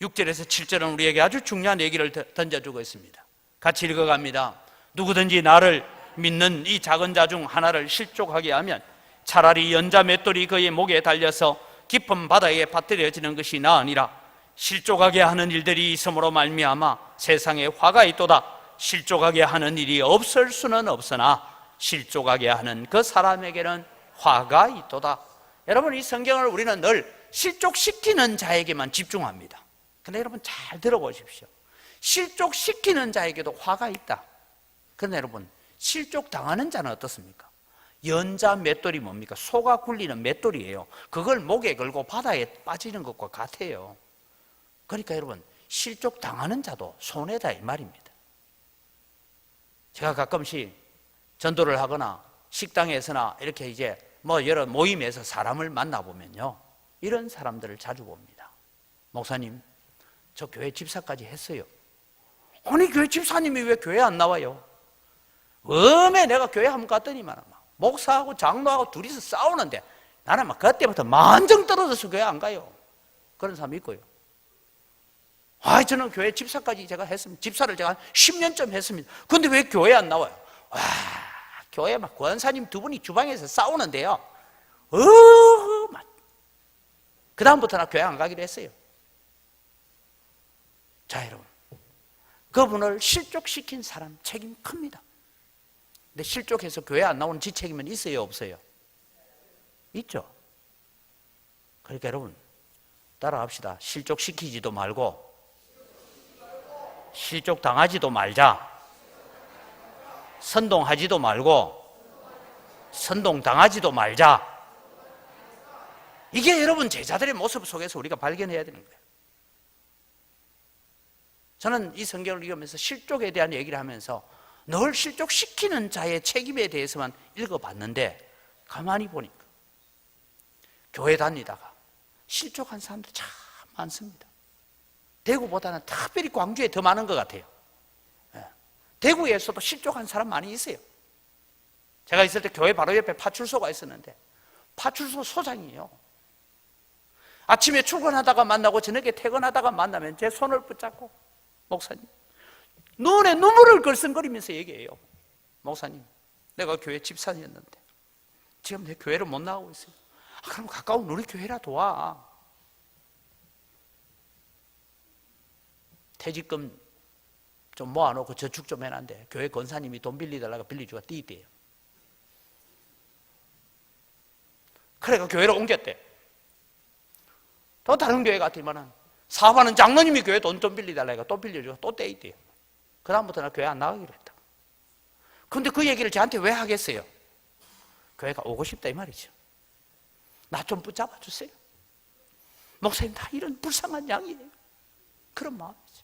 6절에서 7절은 우리에게 아주 중요한 얘기를 던져주고 있습니다. 같이 읽어갑니다. 누구든지 나를 믿는 이 작은 자 중 하나를 실족하게 하면 차라리 연자 맷돌이 그의 목에 달려서 깊은 바다에 빠뜨려지는 것이 나으니라. 실족하게 하는 일들이 있음으로 말미암아 세상에 화가 있도다. 실족하게 하는 일이 없을 수는 없으나 실족하게 하는 그 사람에게는 화가 있도다. 여러분, 이 성경을 우리는 늘 실족시키는 자에게만 집중합니다. 그런데 여러분 잘 들어보십시오. 실족시키는 자에게도 화가 있다. 그런데 여러분, 실족당하는 자는 어떻습니까? 연자 맷돌이 뭡니까? 소가 굴리는 맷돌이에요. 그걸 목에 걸고 바다에 빠지는 것과 같아요. 그러니까 여러분, 실족당하는 자도 손해다 이 말입니다. 제가 가끔씩 전도를 하거나 식당에서나 이렇게 이제 여러 모임에서 사람을 만나보면요, 이런 사람들을 자주 봅니다. 목사님, 저 교회 집사까지 했어요. 아니, 교회 집사님이 왜 교회 안 나와요? 음에 내가 교회 한번 갔더니만 목사하고 장로하고 둘이서 싸우는데 나는 막 그때부터 만정 떨어져서 교회 안 가요. 그런 사람이 있고요. 저는 교회 집사까지 제가 했습니다. 집사를 제가 한 10년쯤 했습니다. 근데 왜 교회 안 나와요? 교회 막 권사님 두 분이 주방에서 싸우는데요. 그 다음부터 나 교회 안 가기로 했어요. 자, 여러분, 그분을 실족시킨 사람 책임 큽니다. 근데 실족해서 교회 안 나오는 지 책임은 있어요, 없어요? 있죠. 그러니까 여러분, 따라합시다. 실족시키지도 말고 실족당하지도 말자. 선동하지도 말고 선동당하지도 말자. 이게 여러분 제자들의 모습 속에서 우리가 발견해야 되는 거예요. 저는 이 성경을 읽으면서 실족에 대한 얘기를 하면서 늘 실족시키는 자의 책임에 대해서만 읽어봤는데 가만히 보니까 교회 다니다가 실족한 사람들 참 많습니다. 대구보다는 특별히 광주에 더 많은 것 같아요. 대구에서도 실족한 사람 많이 있어요. 제가 있을 때 교회 바로 옆에 파출소가 있었는데 파출소 소장이에요. 아침에 출근하다가 만나고 저녁에 퇴근하다가 만나면 제 손을 붙잡고 목사님, 눈에 눈물을 글썽거리면서 얘기해요. 목사님, 내가 교회 집사였는데 지금 내 교회를 못 나가고 있어요. 그럼 가까운 우리 교회라도 와. 퇴직금 좀 모아놓고 저축 좀 해놨는데 교회 권사님이 돈 빌리달라고 빌리주가 띠대요. 그래가 교회를 옮겼대. 또 다른 교회 같으면은 사업하는 장로님이 교회 돈 좀 빌리달라고 또 빌려주고 또 떼있대요. 그 다음부터 나 교회 안 나가기로 했다. 그런데 그 얘기를 저한테 왜 하겠어요? 교회가 오고 싶다 이 말이죠. 나 좀 붙잡아 주세요. 목사님, 다 이런 불쌍한 양이에요. 그런 마음이죠.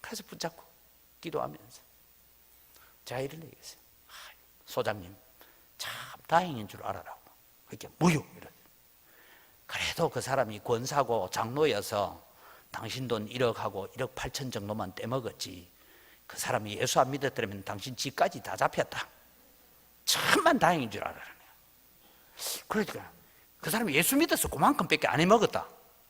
그래서 붙잡고 기도하면서 제가 이런 얘기했어요. 소장님, 참 다행인 줄 알아라고. 그렇게 무유 이런. 그래도 그 사람이 권사고 장로여서 당신 돈 1억하고 1억 8천 정도만 떼먹었지, 그 사람이 예수 안 믿었더라면 당신 집까지 다 잡혔다. 참만 다행인 줄 알아라. 그러니까 그 사람이 예수 믿어서 그만큼밖에 안 해먹었다.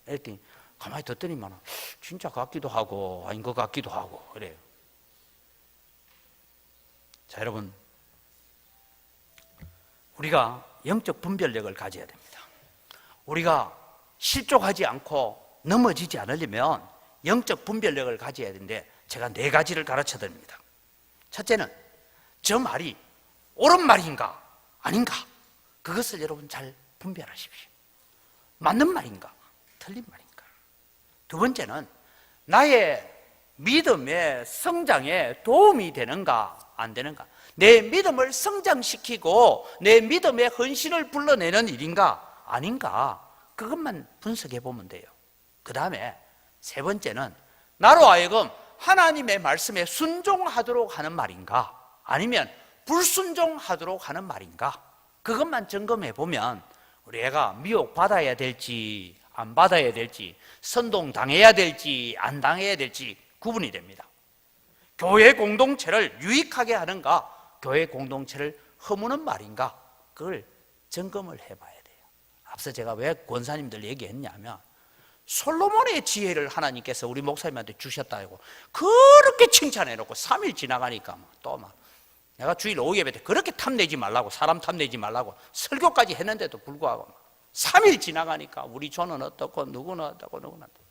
그랬더니 가만히 듣더니만 진짜 같기도 하고 아닌 것 같기도 하고 그래요. 자, 여러분, 우리가 영적 분별력을 가져야 됩니다. 우리가 실족하지 않고 넘어지지 않으려면 영적 분별력을 가져야 되는데 제가 4가지를 가르쳐 드립니다. 첫째는 저 말이 옳은 말인가 아닌가, 그것을 여러분 잘 분별하십시오. 맞는 말인가 틀린 말인가. 두 번째는 나의 믿음의 성장에 도움이 되는가 안 되는가, 내 믿음을 성장시키고 내 믿음의 헌신을 불러내는 일인가 아닌가, 그것만 분석해 보면 돼요. 그 다음에 세 번째는 나로 하여금 하나님의 말씀에 순종하도록 하는 말인가 아니면 불순종하도록 하는 말인가, 그것만 점검해 보면 우리 애가 미혹 받아야 될지 안 받아야 될지, 선동 당해야 될지 안 당해야 될지 구분이 됩니다. 교회 공동체를 유익하게 하는가, 교회 공동체를 허무는 말인가, 그걸 점검을 해봐야 돼요. 앞서 제가 왜 권사님들 얘기했냐면 솔로몬의 지혜를 하나님께서 우리 목사님한테 주셨다고 그렇게 칭찬해놓고 3일 지나가니까 또 막 내가 주일 오후 예배 때 그렇게 탐내지 말라고, 사람 탐내지 말라고 설교까지 했는데도 불구하고 3일 지나가니까 우리 조는 어떻고 누구는 어떻고 누구는 어떻고,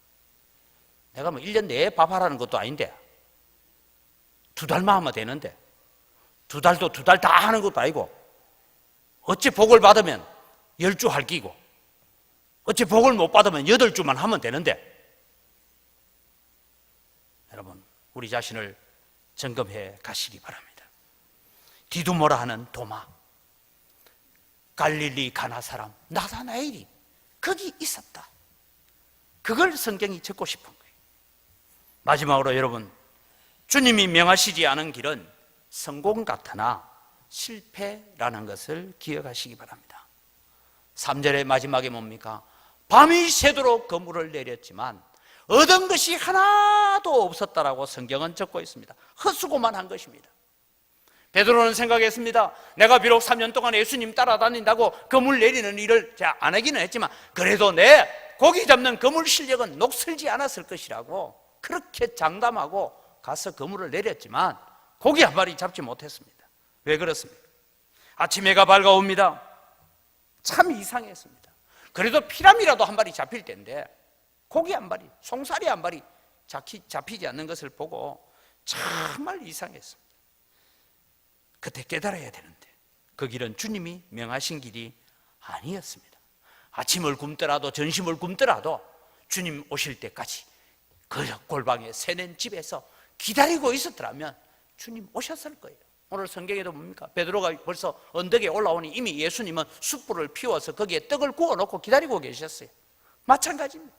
내가 뭐 1년 내에 밥하라는 것도 아닌데 2달만 하면 되는데 2달도 2달 다 하는 것도 아니고 어찌 복을 받으면 10주 할기고 어찌 복을 못 받으면 8주만 하면 되는데 여러분 우리 자신을 점검해 가시기 바랍니다. 디두모라 하는 도마, 갈릴리 가나 사람 나다나엘이 거기 있었다. 그걸 성경이 적고 싶은 거예요. 마지막으로 여러분, 주님이 명하시지 않은 길은 성공 같으나 실패라는 것을 기억하시기 바랍니다. 3절의 마지막에 뭡니까? 밤이 새도록 그물을 내렸지만 얻은 것이 하나도 없었다라고 성경은 적고 있습니다. 헛수고만 한 것입니다. 베드로는 생각했습니다. 내가 비록 3년 동안 예수님 따라다닌다고 그물 내리는 일을 안 하기는 했지만 그래도 내 고기 잡는 그물 실력은 녹슬지 않았을 것이라고 그렇게 장담하고 가서 그물을 내렸지만 고기 한 마리 잡지 못했습니다. 왜 그렇습니까? 아침 해가 밝아옵니다. 참 이상했습니다. 그래도 피라미라도 한 마리 잡힐 텐데 고기 한 마리, 송사리 한 마리 잡히지 않는 것을 보고 정말 이상했습니다. 그때 깨달아야 되는데 그 길은 주님이 명하신 길이 아니었습니다. 아침을 굶더라도 점심을 굶더라도 주님 오실 때까지 그 골방에 새낸 집에서 기다리고 있었더라면 주님 오셨을 거예요. 오늘 성경에도 뭡니까? 베드로가 벌써 언덕에 올라오니 이미 예수님은 숯불을 피워서 거기에 떡을 구워놓고 기다리고 계셨어요. 마찬가지입니다.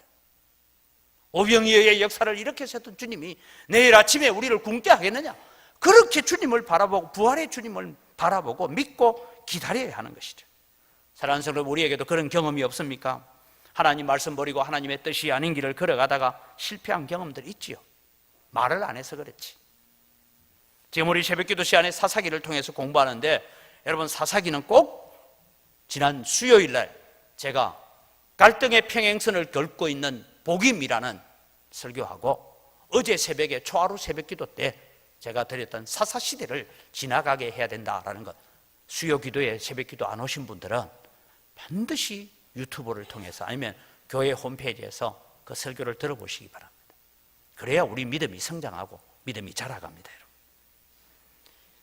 오병이어의 역사를 일으키셨던 주님이 내일 아침에 우리를 굶게 하겠느냐? 그렇게 주님을 바라보고 부활의 주님을 바라보고 믿고 기다려야 하는 것이죠. 사랑하는 성도, 우리에게도 그런 경험이 없습니까? 하나님 말씀 버리고 하나님의 뜻이 아닌 길을 걸어가다가 실패한 경험들 있지요. 말을 안 해서 그렇지. 지금 우리 새벽기도 시간에 사사기를 통해서 공부하는데 여러분, 사사기는 꼭 지난 수요일 날 제가 갈등의 평행선을 걷고 있는 복임이라는 설교하고 어제 새벽에 초하루 새벽기도 때 제가 드렸던 사사시대를 지나가게 해야 된다라는 것, 수요기도에 새벽기도 안 오신 분들은 반드시 유튜브를 통해서 아니면 교회 홈페이지에서 그 설교를 들어보시기 바랍니다. 그래야 우리 믿음이 성장하고 믿음이 자라갑니다. 여러분,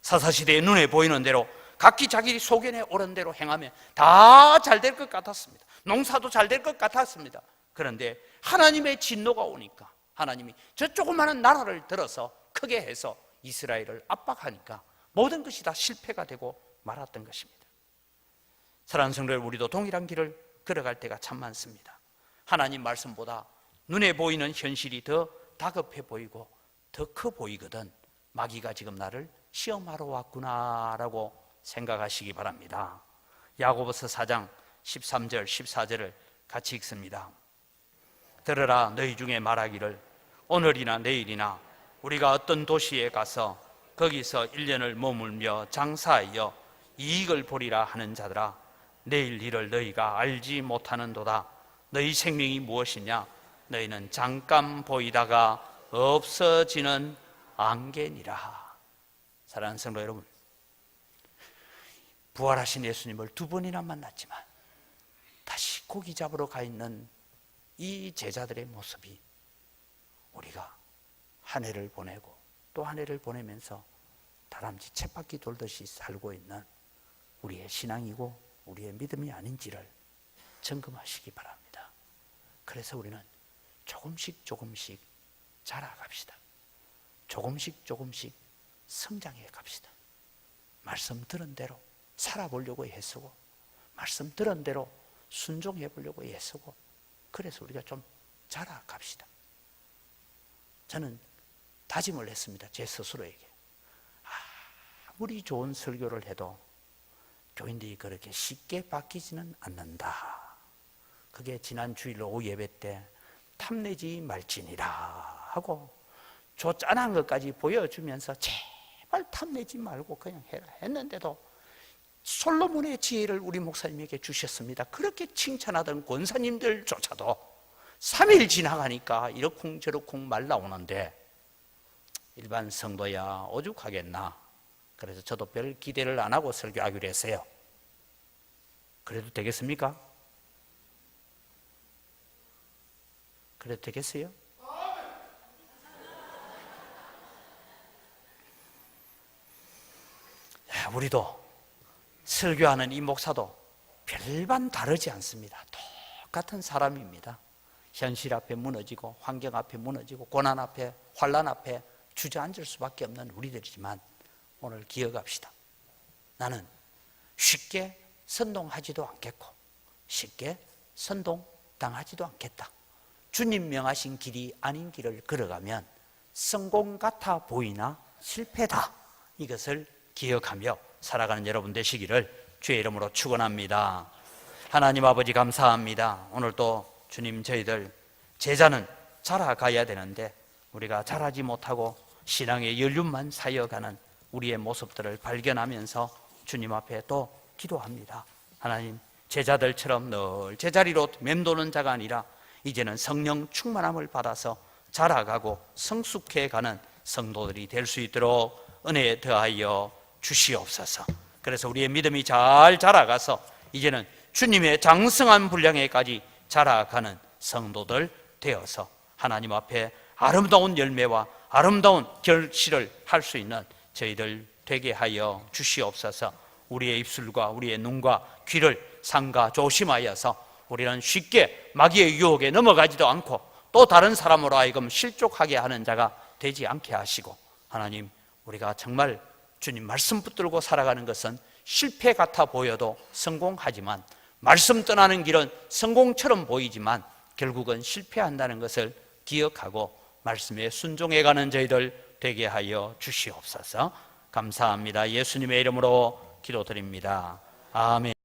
사사시대의 눈에 보이는 대로 각기 자기 소견에 옳은 대로 행하면 다 잘 될 것 같았습니다. 농사도 잘 될 것 같았습니다. 그런데 하나님의 진노가 오니까 하나님이 저 조그마한 나라를 들어서 크게 해서 이스라엘을 압박하니까 모든 것이 다 실패가 되고 말았던 것입니다. 사랑하는 성도 여러분, 우리도 동일한 길을 걸어갈 때가 참 많습니다. 하나님 말씀보다 눈에 보이는 현실이 더 다급해 보이고 더 커 보이거든 마귀가 지금 나를 시험하러 왔구나라고 생각하시기 바랍니다. 야고보서 4장 13절 14절을 같이 읽습니다. 들으라, 너희 중에 말하기를 오늘이나 내일이나 우리가 어떤 도시에 가서 거기서 1년을 머물며 장사하여 이익을 보리라 하는 자들아, 내일 일을 너희가 알지 못하는도다. 너희 생명이 무엇이냐? 너희는 잠깐 보이다가 없어지는 안개니라. 사랑하는 성도 여러분, 부활하신 예수님을 2번이나 만났지만 다시 고기 잡으러 가 있는 이 제자들의 모습이 우리가 한 해를 보내고 또 한 해를 보내면서 다람쥐 쳇바퀴 돌듯이 살고 있는 우리의 신앙이고 우리의 믿음이 아닌지를 점검하시기 바랍니다. 그래서 우리는 조금씩 조금씩 자라갑시다. 조금씩 조금씩 성장해 갑시다. 말씀 들은 대로 살아보려고 애쓰고 말씀 들은 대로 순종해 보려고 애쓰고 그래서 우리가 좀 자라갑시다. 저는 다짐을 했습니다. 제 스스로에게. 아무리 좋은 설교를 해도 교인들이 그렇게 쉽게 바뀌지는 않는다. 그게 지난 주일 오후 예배 때 탐내지 말지니라 하고 조짠한 것까지 보여주면서 제발 탐내지 말고 그냥 해라 했는데도 솔로몬의 지혜를 우리 목사님에게 주셨습니다. 그렇게 칭찬하던 권사님들조차도 3일 지나가니까 이러쿵저러쿵 말 나오는데 일반 성도야 오죽하겠나. 그래서 저도 별 기대를 안 하고 설교하기로 했어요. 그래도 되겠습니까? 그래도 되겠어요? 우리도 설교하는 이 목사도 별반 다르지 않습니다. 똑같은 사람입니다. 현실 앞에 무너지고 환경 앞에 무너지고 고난 앞에 환난 앞에 주저앉을 수밖에 없는 우리들이지만 오늘 기억합시다. 나는 쉽게 선동하지도 않겠고 쉽게 선동당하지도 않겠다. 주님 명하신 길이 아닌 길을 걸어가면 성공 같아 보이나 실패다. 이것을 기억하며 살아가는 여러분 되시기를 주의 이름으로 축원합니다. 하나님 아버지 감사합니다. 오늘 또 주님 저희들 제자는 자라가야 되는데 우리가 자라지 못하고 신앙의 연륜만 쌓여가는 우리의 모습들을 발견하면서 주님 앞에 또 기도합니다. 하나님 제자들처럼 늘 제자리로 맴도는 자가 아니라 이제는 성령 충만함을 받아서 자라가고 성숙해가는 성도들이 될 수 있도록 은혜에 더하여 주시옵소서. 그래서 우리의 믿음이 잘 자라가서 이제는 주님의 장성한 분량에까지 자라가는 성도들 되어서 하나님 앞에 아름다운 열매와 아름다운 결실을 할 수 있는 저희들 되게 하여 주시옵소서. 우리의 입술과 우리의 눈과 귀를 삼가 조심하여서 우리는 쉽게 마귀의 유혹에 넘어가지도 않고 또 다른 사람으로 하여금 실족하게 하는 자가 되지 않게 하시고, 하나님 우리가 정말 주님 말씀 붙들고 살아가는 것은 실패 같아 보여도 성공하지만, 말씀 떠나는 길은 성공처럼 보이지만 결국은 실패한다는 것을 기억하고 말씀에 순종해가는 저희들 되게 하여 주시옵소서. 감사합니다. 예수님의 이름으로 기도드립니다. 아멘.